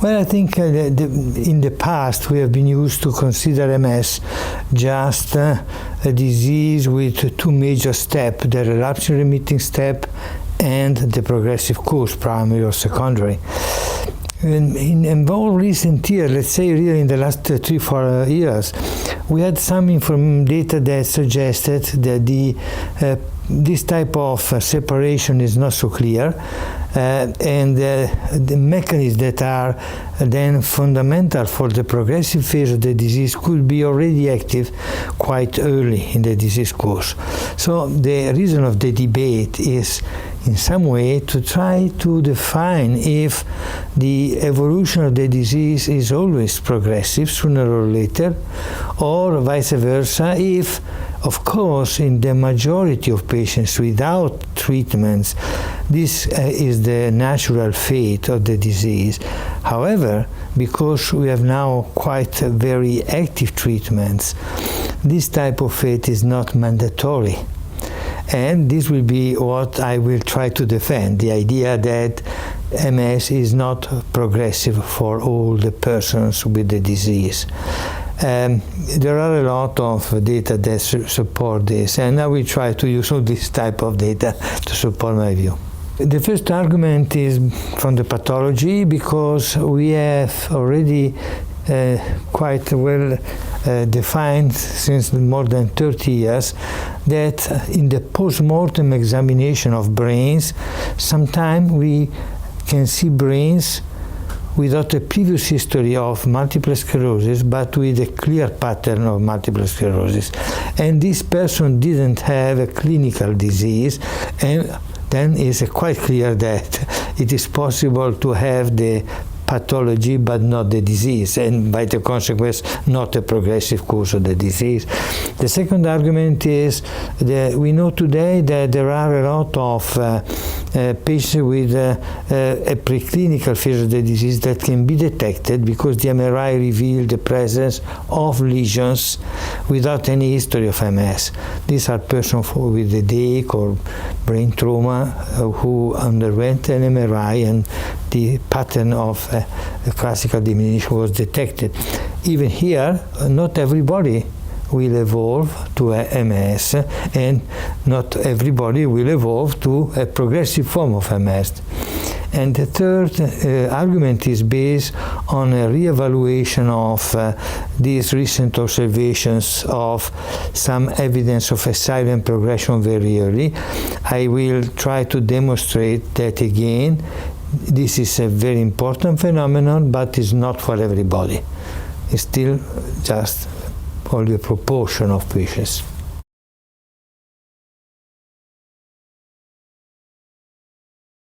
Well, I think in the past we have been used to consider MS just a disease with two major steps, the relapsing remitting step and the progressive course, primary or secondary. In more recent years, let's say really in the last 3-4 years, we had some data that suggested that this type of separation is not so clear, and the mechanisms that are then fundamental for the progressive phase of the disease could be already active quite early in the disease course. So the reason of the debate is in some way to try to define if the evolution of the disease is always progressive sooner or later, or vice versa, if of course in the majority of patients without treatments this is the natural fate of the disease. However, because we have now quite very active treatments, this type of fate is not mandatory. And this will be what I will try to defend, the idea that MS is not progressive for all the persons with the disease. There are a lot of data that support this, and I will try to use all this type of data to support my view. The first argument is from the pathology, because we have already quite well defined since more than 30 years that in the post-mortem examination of brains, sometimes we can see brains without a previous history of multiple sclerosis, but with a clear pattern of multiple sclerosis. And this person didn't have a clinical disease, and then it's quite clear that it is possible to have the pathology but not the disease, and by the consequence not a progressive course of the disease. The second argument is that we know today that there are a lot of patients with a preclinical phase of the disease that can be detected because the MRI revealed the presence of lesions without any history of MS. These are persons with a DAIC or brain trauma who underwent an MRI, and the pattern of classical diminution was detected. Even here, not everybody will evolve to a MS, and not everybody will evolve to a progressive form of MS. And the third argument is based on a re-evaluation of these recent observations of some evidence of a silent progression very early. I will try to demonstrate that again. This is a very important phenomenon, but it's not for everybody. It's still just only a proportion of patients.